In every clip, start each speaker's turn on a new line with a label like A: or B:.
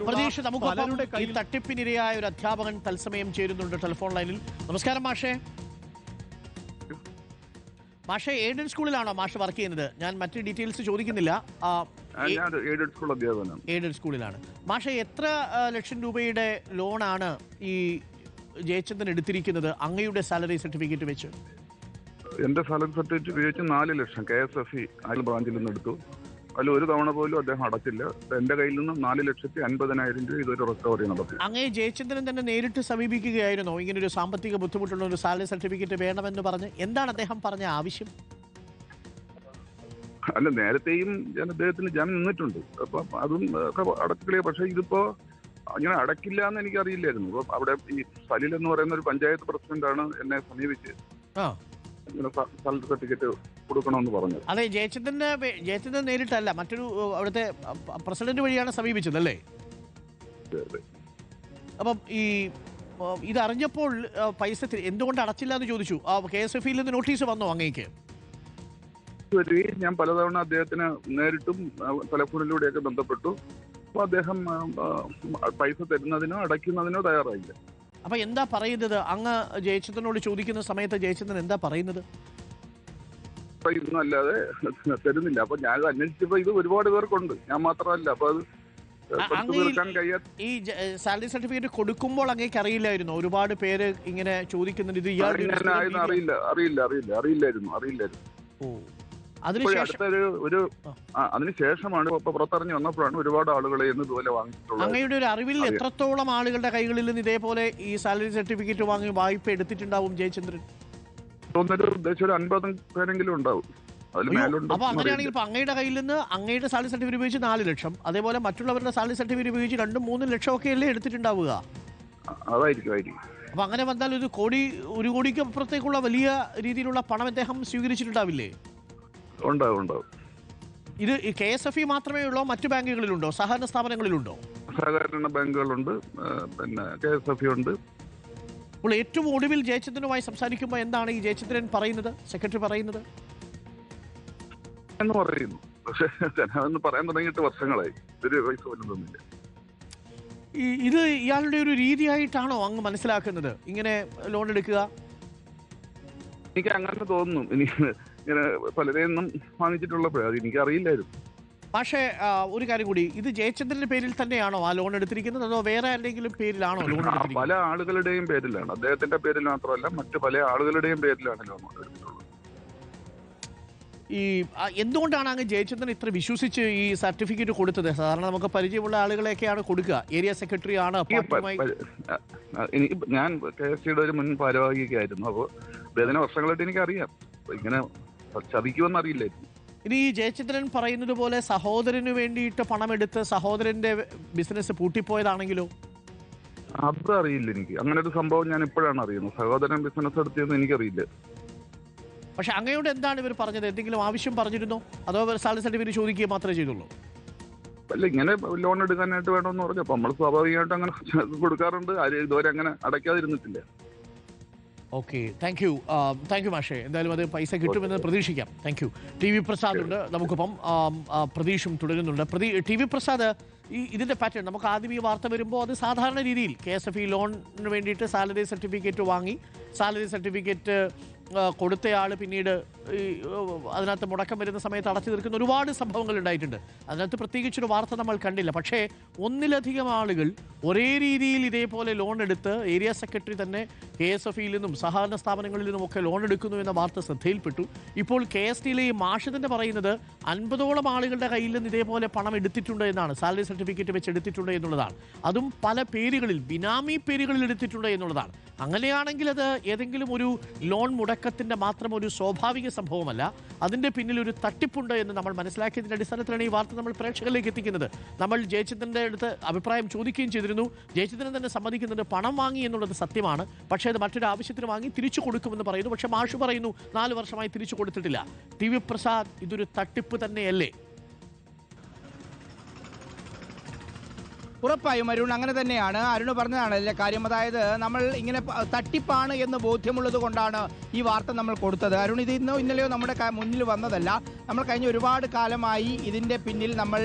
A: പ്രതീക്ഷ നമുക്കൊപ്പം ഈ തട്ടിപ്പിനിരയായ ഒരു അധ്യാപകൻ തത്സമയം ചേരുന്നുണ്ട് ടെലിഫോൺ ലൈനിൽ. നമസ്കാരം മാഷേ. മാഷെ എയ്ഡഡ് സ്കൂളിലാണോ മാഷ് വർക്ക് ചെയ്യുന്നത്? ഞാൻ മറ്റു ഡീറ്റെയിൽസ് ചോദിക്കുന്നില്ല. എയ്ഡഡ് സ്കൂളിലാണ്. മാഷെ എത്ര ലക്ഷം രൂപയുടെ ലോണാണ് ഈ ജയചന്ദ്രൻ എടുത്തിരിക്കുന്നത് അങ്ങയുടെ സാലറി സർട്ടിഫിക്കറ്റ് വെച്ച്?
B: എന്റെ സാലറി സർട്ടിഫിക്കറ്റ് ഉപയോഗിച്ച് 4 ലക്ഷം KSFE ബ്രാഞ്ചിൽ നിന്ന് എടുത്തു. അതിൽ ഒരു തവണ പോലും അദ്ദേഹം അടച്ചില്ല. എന്റെ കയ്യിൽ നിന്ന് 4,50,000 രൂപ ഇതൊരു റിക്കവറി നടത്തി.
A: അങ്ങേ ജയചന്ദ്രൻ തന്നെ നേരിട്ട് സമീപിക്കുകയായിരുന്നോ ഇങ്ങനൊരു സാമ്പത്തിക ബുദ്ധിമുട്ടുള്ള ഒരു സാലറി സർട്ടിഫിക്കറ്റ് വേണമെന്ന് പറഞ്ഞ്? എന്താണ് അദ്ദേഹം പറഞ്ഞ ആവശ്യം?
B: അല്ല, നേരത്തെയും ഞാൻ അദ്ദേഹത്തിന് ജാമ്യം നിന്നിട്ടുണ്ട്. അപ്പൊ അതും അടച്ചില്ല. പക്ഷെ ഇതിപ്പോ അങ്ങനെ അടക്കില്ല എന്ന് എനിക്ക് അറിയില്ലായിരുന്നു. അപ്പൊ അവിടെ ഈ സലിൽ എന്ന് പറയുന്ന ഒരു പഞ്ചായത്ത് പ്രസിഡന്റാണ് എന്നെ സമീപിച്ച് സാലറി സർട്ടിഫിക്കറ്റ് കൊടുക്കണമെന്ന് പറഞ്ഞു.
A: അതെ, ജയചന്ദ്രൻ നേരിട്ടല്ല, മറ്റൊരു അവിടുത്തെ പ്രസിഡന്റ് വഴിയാണ് സമീപിച്ചത് അല്ലേ? അപ്പം ഈ ഇതറിഞ്ഞപ്പോൾ പൈസ എന്തുകൊണ്ട് അടച്ചില്ല എന്ന് ചോദിച്ചു. KSFEയിൽ നിന്ന് നോട്ടീസ് വന്നോ അങ്ങേക്ക്?
B: ഞാൻ പലതവണ അദ്ദേഹത്തിന് നേരിട്ടും ടെലഫോണിലൂടെയൊക്കെ ബന്ധപ്പെട്ടു. അപ്പൊ അദ്ദേഹം പൈസ തരുന്നതിനോ അടയ്ക്കുന്നതിനോ തയ്യാറായില്ല.
A: അപ്പൊ എന്താ പറയുന്നത്? അങ്ങ് ജയചന്ദ്രനോട് ചോദിക്കുന്ന സമയത്ത് ജയചന്ദ്രൻ എന്താ പറയുന്നത്?
B: അല്ലാതെ തരുന്നില്ല. അപ്പൊ ഞാൻ അന്വേഷിച്ചപ്പോ ഇത് ഒരുപാട് പേർക്കുണ്ട്, ഞാൻ മാത്രമല്ല. അപ്പൊ അത്
A: ഈ സാലറി സർട്ടിഫിക്കറ്റ് കൊടുക്കുമ്പോൾ അങ്ങേക്ക് അറിയില്ലായിരുന്നു ഒരുപാട് പേര് ഇങ്ങനെ ചോദിക്കുന്നുണ്ട്? ഇത്
B: അറിയില്ലായിരുന്നു. അതിനുശേഷമാണ് പുറത്തിറങ്ങി വന്നപ്പോഴാണ് ഒരുപാട് ആളുകളെ ഇതുപോലെ വാങ്ങിയിട്ടുള്ളത്.
A: അങ്ങയുടെ ഒരു അറിവിൽ എത്രത്തോളം ആളുകളുടെ കൈകളിൽ നിന്ന് ഇതേപോലെ ഈ സാലറി സർട്ടിഫിക്കറ്റ് വാങ്ങി വായ്പ എടുത്തിട്ടുണ്ടാവും ജയചന്ദ്രൻ?
B: ഉദ്ദേശം 50 പേരെങ്കിലും ഉണ്ടാവും.
A: അപ്പൊ അങ്ങനെയാണെങ്കിൽ ഇപ്പൊ അങ്ങയുടെ കയ്യിൽ നിന്ന് അങ്ങയുടെ സാലറി സർട്ടിഫിക്കറ്റ് ഉപയോഗിച്ച് 4 ലക്ഷം, അതേപോലെ മറ്റുള്ളവരുടെ സാലറി സർട്ടിഫിക്കറ്റ് ഉപയോഗിച്ച് 2-3 ലക്ഷം ഒക്കെ അല്ലേ എടുത്തിട്ടുണ്ടാവുക?
B: അതായിരിക്കും.
A: അപ്പൊ അങ്ങനെ വന്നാൽ ഒരു കോടിക്ക് അപ്പുറത്തേക്കുള്ള വലിയ രീതിയിലുള്ള പണം അദ്ദേഹം സ്വീകരിച്ചിട്ടുണ്ടാവില്ലേ?
B: ഉണ്ടാവും.
A: ഇത് KSFE മാത്രമേ ഉള്ളോ? മറ്റു ബാങ്കുകളിലുണ്ടോ? സഹകരണ സ്ഥാപനങ്ങളിലുണ്ടോ?
B: സഹകരണ ബാങ്കുകളുണ്ട്, പിന്നെ KSFE ഉണ്ട്.
A: അപ്പോൾ ഏറ്റവും ഒടുവിൽ ജയചന്ദ്രനുമായി സംസാരിക്കുമ്പോൾ എന്താണ് ഈ ജയചന്ദ്രൻ പറയുന്നത്, സെക്രട്ടറി പറയുന്നത്?
B: എന്ന് പറയുന്നു. പക്ഷെ അതൊന്ന് പറയാൻ തുടങ്ങിയിട്ട് വർഷങ്ങളായി. ഒരു പൈസ പോലും തന്നില്ല.
A: ഇത് ഇയാളുടെ ഒരു രീതിയായിട്ടാണോ അങ്ങ് മനസ്സിലാക്കുന്നത് ഇങ്ങനെ ലോൺ എടുക്കുക?
B: എനിക്ക് അങ്ങനെ തോന്നുന്നു. ഇങ്ങനെ പലരെയൊന്നും വാങ്ങിച്ചിട്ടുള്ളപ്പോഴേ അത് എനിക്ക് അറിയില്ലായിരുന്നു.
A: പക്ഷേ ഒരു കാര്യം കൂടി, ഇത് ജയചന്ദ്രന്റെ പേരിൽ തന്നെയാണോ ആ ലോൺ എടുത്തിരിക്കുന്നത്, അതോ വേറെ ആരുടെയെങ്കിലും പേരിലാണോ ലോൺ എടുത്തിരിക്കുന്നത്?
B: പല ആളുകളുടെയും പേരിലാണ്. അദ്ദേഹത്തിന്റെ പേരിൽ മാത്രമല്ല, മറ്റു പല ആളുകളുടെയും പേരിലാണ് ലോൺ എടുത്തിട്ടുള്ളത്.
A: ഈ എന്തുകൊണ്ടാണ് അങ്ങ് ജയചന്ദ്രൻ ഇത്ര വിശ്വസിച്ച് ഈ സർട്ടിഫിക്കറ്റ് കൊടുത്തത്? സാധാരണ നമുക്ക് പരിചയമുള്ള ആളുകളെയൊക്കെയാണ് കൊടുക്കുക. ഏരിയ സെക്രട്ടറി ആണ്.
B: ഞാൻ KSCയുടെ ഒരു മുൻ ഭാരവാഹിയായിരുന്നു. അപ്പോൾ വേദന വർഷങ്ങളായിട്ട് എനിക്കറിയാം. ഇങ്ങനെ ചതിക്കുമെന്ന് അറിയില്ലായിരുന്നു.
A: ഇനി ഈ ജയചന്ദ്രൻ പറയുന്നത് പോലെ സഹോദരന് വേണ്ടിയിട്ട് പണമെടുത്ത് സഹോദരന്റെ ബിസിനസ് പൂട്ടിപ്പോയതാണെങ്കിലോ?
B: അത് അറിയില്ല എനിക്ക്. അങ്ങനെ ഒരു സംഭവം ഞാൻ ഇപ്പോഴാണ് അറിയുന്നത്. സഹോദരൻ ബിസിനസ് നടത്തിയെന്ന് എനിക്കറിയില്ല.
A: പക്ഷെ അങ്ങയോട് എന്താണ് ഇവർ പറഞ്ഞത്? എന്തെങ്കിലും ആവശ്യം പറഞ്ഞിരുന്നോ, അതോ സാലറി സർട്ടിഫിക്കറ്റ് ചോദിക്കുക മാത്രമേ ചെയ്തുള്ളൂ?
B: അല്ല, ഇങ്ങനെ ലോൺ എടുക്കാനായിട്ട് വേണമെന്ന് പറഞ്ഞപ്പോൾ നമ്മൾ സ്വാഭാവികമായിട്ട് അങ്ങനെ കൊടുക്കാറുണ്ട്. ആരും ഇതുവരെ അങ്ങനെ അടയ്ക്കാതിരുന്നിട്ടില്ല.
A: ഓക്കെ, താങ്ക് യു മാഷേ. എന്തായാലും അത് പൈസ കിട്ടുമെന്ന് പ്രതീക്ഷിക്കാം. Thank you. TV പ്രസാദ് ഉണ്ട് നമുക്കിപ്പം. പ്രതീക്ഷും തുടരുന്നുണ്ട്. TV പ്രസാദ്, ഇതിന്റെ പാറ്റേൺ നമുക്ക് ആദ്യം ഈ വാർത്ത വരുമ്പോൾ അത് സാധാരണ രീതിയിൽ KSFE ലോണിന് വേണ്ടിയിട്ട് സാലറി സർട്ടിഫിക്കറ്റ് വാങ്ങി സാലറി സർട്ടിഫിക്കറ്റ് കൊടുത്തയാൾ പിന്നീട് അതിനകത്ത് മുടക്കം വരുന്ന സമയത്ത് അടച്ചു തീർക്കുന്ന ഒരുപാട് സംഭവങ്ങൾ ഉണ്ടായിട്ടുണ്ട്. അതിനകത്ത് പ്രത്യേകിച്ചൊരു വാർത്ത നമ്മൾ കണ്ടില്ല. പക്ഷേ ഒന്നിലധികം ആളുകൾ ഒരേ രീതിയിൽ ഇതേപോലെ ലോൺ എടുത്ത് ഏരിയ സെക്രട്ടറി തന്നെ KSFEയിൽ നിന്നും സഹകരണ സ്ഥാപനങ്ങളിൽ നിന്നുമൊക്കെ ലോൺ എടുക്കുന്നു എന്ന വാർത്ത ശ്രദ്ധയിൽപ്പെട്ടു. ഇപ്പോൾ KSTയിലെ ഈ മാഷ് തന്നെ പറയുന്നത് 50ഓളം ആളുകളുടെ കയ്യിൽ നിന്ന് ഇതേപോലെ പണം എടുത്തിട്ടുണ്ട് എന്നാണ്, സാലറി സർട്ടിഫിക്കറ്റ് വെച്ച് എടുത്തിട്ടുണ്ട് എന്നുള്ളതാണ്. അതും പല പേരുകളിൽ, ബിനാമി പേരുകളിൽ എടുത്തിട്ടുണ്ട് എന്നുള്ളതാണ്. അങ്ങനെയാണെങ്കിൽ അത് ഏതെങ്കിലും ഒരു ലോൺ മുടക്കത്തിൻ്റെ മാത്രം ഒരു സ്വാഭാവിക സംഭവമല്ല. അതിൻ്റെ പിന്നിൽ ഒരു തട്ടിപ്പുണ്ട് എന്ന് നമ്മൾ മനസ്സിലാക്കിയതിൻ്റെ അടിസ്ഥാനത്തിലാണ് ഈ വാർത്ത നമ്മൾ പ്രേക്ഷകരിലേക്ക് എത്തിക്കുന്നത്. നമ്മൾ ജയചന്ദ്രൻ്റെ അടുത്ത് അഭിപ്രായം ചോദിക്കുകയും ചെയ്തിരുന്നു. ജയചന്ദ്രൻ തന്നെ സമ്മതിക്കുന്നുണ്ട് പണം വാങ്ങി എന്നുള്ളത് സത്യമാണ്. പക്ഷേ അത് മറ്റൊരു ആവശ്യത്തിന് വാങ്ങി തിരിച്ചു കൊടുക്കുമെന്ന് പറയുന്നു. പക്ഷേ മാഷ് പറയുന്നു 4 വർഷമായി തിരിച്ചു കൊടുത്തിട്ടില്ല. TV പ്രസാദ്, ഇതൊരു തട്ടിപ്പ് തന്നെയല്ലേ?
C: ഉറപ്പായും അരുൺ അങ്ങനെ തന്നെയാണ്. അരുൺ പറഞ്ഞതാണല്ലേ കാര്യം. അതായത് നമ്മൾ ഇങ്ങനെ തട്ടിപ്പാണ് എന്ന് ബോധ്യമുള്ളത് കൊണ്ടാണ് ഈ വാർത്ത നമ്മൾ കൊടുത്തത്. അരുൺ, ഇത് ഇന്നോ ഇന്നലെയോ നമ്മുടെ മുന്നിൽ വന്നതല്ല. നമ്മൾ കഴിഞ്ഞ ഒരുപാട് കാലമായി ഇതിൻ്റെ പിന്നിൽ നമ്മൾ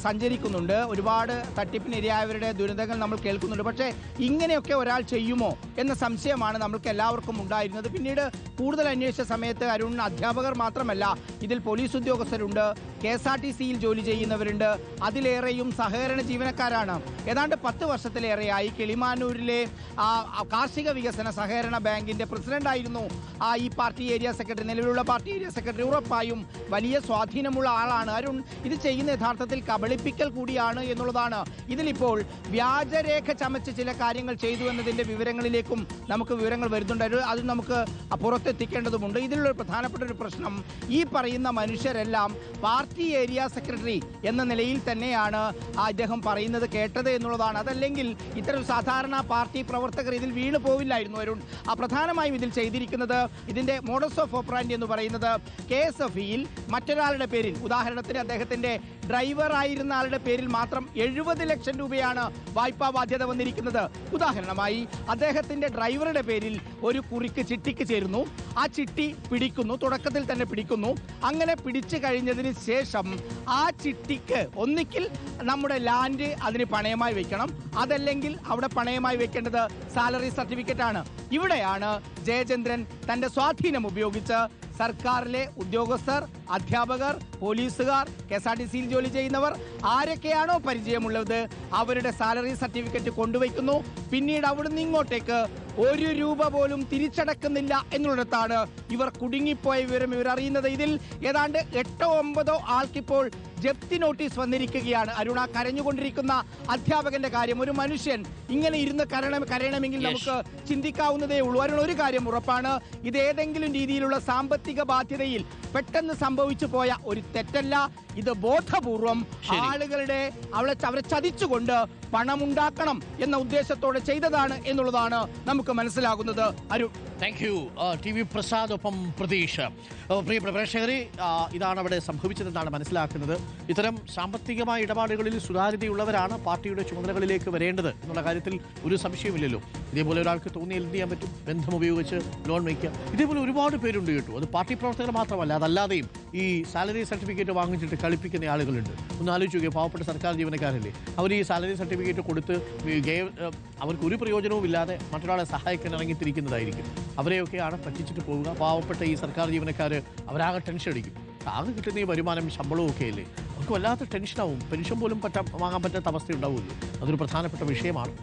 C: സഞ്ചരിക്കുന്നുണ്ട്. ഒരുപാട് തട്ടിപ്പിനിരയായവരുടെ ദുരിതങ്ങൾ നമ്മൾ കേൾക്കുന്നുണ്ട്. പക്ഷേ ഇങ്ങനെയൊക്കെ ഒരാൾ ചെയ്യുമോ എന്ന സംശയമാണ് നമ്മൾക്ക് എല്ലാവർക്കും ഉണ്ടായിരുന്നത്. പിന്നീട് കൂടുതൽ അന്വേഷിച്ച സമയത്ത് അരുൺ, അധ്യാപകർ മാത്രമല്ല, ഇതിൽ പോലീസ് ഉദ്യോഗസ്ഥരുണ്ട്, KSRTCയിൽ ജോലി ചെയ്യുന്നവരുണ്ട്, അതിലേറെയും സഹകരണ ജീവനക്കാരാണ്. ഏതാണ്ട് 10 വർഷത്തിലേറെയായി കിളിമാനൂരിലെ കാർഷിക വികസന സഹകരണ ബാങ്കിന്റെ പ്രസിഡന്റായിരുന്നു ഈ പാർട്ടി ഏരിയ സെക്രട്ടറി, നിലവിലുള്ള പാർട്ടി ഏരിയ സെക്രട്ടറി. ഉറപ്പായും വലിയ സ്വാധീനമുള്ള ആളാണ് അരുൺ. ഇത് ചെയ്യുന്ന യഥാർത്ഥത്തിൽ കബളിപ്പിക്കൽ കൂടിയാണ് എന്നുള്ളതാണ്. ഇതിലിപ്പോൾ വ്യാജരേഖ ചമച്ച് ചില കാര്യങ്ങൾ ചെയ്തു എന്നതിന്റെ വിവരങ്ങളിലേക്കും നമുക്ക് വിവരങ്ങൾ വരുന്നുണ്ട്. അത് നമുക്ക് പുറത്തെത്തിക്കേണ്ടതുമുണ്ട്. ഇതിലുള്ള പ്രധാനപ്പെട്ട ഒരു പ്രശ്നം, ഈ പറയുന്ന മനുഷ്യരെല്ലാം പാർട്ടി ഏരിയ സെക്രട്ടറി എന്ന നിലയിൽ തന്നെയാണ് അദ്ദേഹം പറയുന്നത് കേട്ടത് എന്നുള്ളതാണ്. അതല്ലെങ്കിൽ ഇത്തരം സാധാരണ പാർട്ടി പ്രവർത്തകർ ഇതിൽ വീണു പോവില്ലായിരുന്നു അരുൺ. പ്രധാനമായും ഇതിൽ ചെയ്തിരിക്കുന്നത്, ഇതിന്റെ മോഡസ് ഓഫ് ഓപ്പറാൻഡി എന്ന് പറയുന്നത്, KSFEയിൽ മറ്റൊരാളുടെ പേരിൽ, ഉദാഹരണത്തിന് അദ്ദേഹത്തിന്റെ ഡ്രൈവർ ആയിരുന്ന ആളുടെ പേരിൽ മാത്രം 70 ലക്ഷം രൂപയാണ് വായ്പാ ബാധ്യത വന്നിരിക്കുന്നത്. ഉദാഹരണമായി അദ്ദേഹത്തിന്റെ ഡ്രൈവറുടെ പേരിൽ ഒരു കുറിക്ക് ചിട്ടിക്ക് ചേരുന്നു. ആ ചിട്ടി പിടിക്കുന്നു, തുടക്കത്തിൽ തന്നെ പിടിക്കുന്നു. അങ്ങനെ പിടിച്ചു കഴിഞ്ഞതിന് ശേഷം ആ ചിട്ടിക്ക് ഒന്നിക്കിൽ നമ്മുടെ ലാൻഡ് അതിന് പണയമായി വെക്കണം, അതല്ലെങ്കിൽ അവിടെ പണയമായി വെക്കേണ്ടത് സാലറി സർട്ടിഫിക്കറ്റ് ആണ്. ഇവിടെയാണ് ജയചന്ദ്രൻ തന്റെ സ്വാധീനം ഉപയോഗിച്ച് സർക്കാരിലെ ഉദ്യോഗസ്ഥർ, അധ്യാപകർ, പോലീസുകാർ, KSRTCയിൽ ജോലി ചെയ്യുന്നവർ, ആരൊക്കെയാണോ പരിചയമുള്ളത് അവരുടെ സാലറി സർട്ടിഫിക്കറ്റ് കൊണ്ടുവയ്ക്കുന്നു. പിന്നീട് അവിടുന്ന് ഇങ്ങോട്ടേക്ക് 1 രൂപ പോലും തിരിച്ചടക്കുന്നില്ല എന്നുള്ളിടത്താണ് ഇവർ കുടുങ്ങിപ്പോയ വിവരം ഇവർ അറിയുന്നത്. ഇതിൽ ഏതാണ്ട് 8ഓ 9ഓ ആൾക്കിപ്പോൾ ജപ്തി നോട്ടീസ് വന്നിരിക്കുകയാണ്. അരുണ, കരഞ്ഞുകൊണ്ടിരിക്കുന്ന അധ്യാപകന്റെ കാര്യം, ഒരു മനുഷ്യൻ ഇങ്ങനെ ഇരുന്ന് കരയണമെങ്കിൽ നമുക്ക് ചിന്തിക്കാവുന്നതേ ഉള്ളൂ. അരുൺ, ഒരു കാര്യം ഉറപ്പാണ്, ഇത് ഏതെങ്കിലും രീതിയിലുള്ള സാമ്പത്തിക ബാധ്യതയിൽ പെട്ടെന്ന് സംഭവിച്ചു പോയ ഒരു തെറ്റല്ല. ഇത് ബോധപൂർവം ആളുകളുടെ അവരെ ചതിച്ചുകൊണ്ട് പണമുണ്ടാക്കണം എന്ന ഉദ്ദേശത്തോടെ ചെയ്തതാണ് എന്നുള്ളതാണ് നമുക്ക് മനസ്സിലാകുന്നത്. Arun,
A: thank you. TV Prasad ഒപ്പം പ്രതീഷ്. പ്രിയപ്പെട്ട പ്രേക്ഷകരെ, ഇതാണ് അവിടെ സംഭവിച്ചതെന്നാണ് മനസ്സിലാക്കുന്നത്. ഇത്തരം സാമ്പത്തികമായ ഇടപാടുകളിൽ സുതാര്യതയുള്ളവരാണ് പാർട്ടിയുടെ ചുമതലകളിലേക്ക് വരേണ്ടത് എന്നുള്ള കാര്യത്തിൽ ഒരു സംശയമില്ലല്ലോ. ഇതേപോലെ ഒരാൾക്ക് തോന്നിയാൽ എന്ത് ചെയ്യാൻ പറ്റും? ബന്ധം ഉപയോഗിച്ച് ലോൺ വയ്ക്കുക. ഇതേപോലെ ഒരുപാട് പേരുണ്ട് കേട്ടോ. അത് പാർട്ടി പ്രവർത്തകർ മാത്രമല്ല, അതല്ലാതെയും ഈ സാലറി സർട്ടിഫിക്കറ്റ് വാങ്ങിച്ചിട്ട് കളിപ്പിക്കുന്ന ആളുകളുണ്ട്. ഒന്ന് ആലോചിക്കുക, പാവപ്പെട്ട സർക്കാർ ജീവനക്കാരല്ലേ, അവർ ഈ സാലറി സർട്ടിഫിക്കറ്റ് കൊടുത്ത് അവർക്ക് ഒരു പ്രയോജനവും ഇല്ലാതെ മറ്റൊരാളെ സഹായിക്കാൻ ഇറങ്ങിത്തിരിക്കുന്നതായിരിക്കും. അവരെയൊക്കെയാണ് പറ്റിച്ചിട്ട് പോവുക. പാവപ്പെട്ട ഈ സർക്കാർ ജീവനക്കാർ അവരാകെ ടെൻഷൻ അടിക്കും. ആകെ കിട്ടുന്ന ഈ വരുമാനം, ശമ്പളവും ഒക്കെ അല്ലേ, അവർക്ക് വല്ലാത്ത ടെൻഷനാവും. പെൻഷൻ പോലും വാങ്ങാൻ പറ്റാത്ത അവസ്ഥ ഉണ്ടാവുമല്ലോ. അതൊരു പ്രധാനപ്പെട്ട വിഷയമാണ്.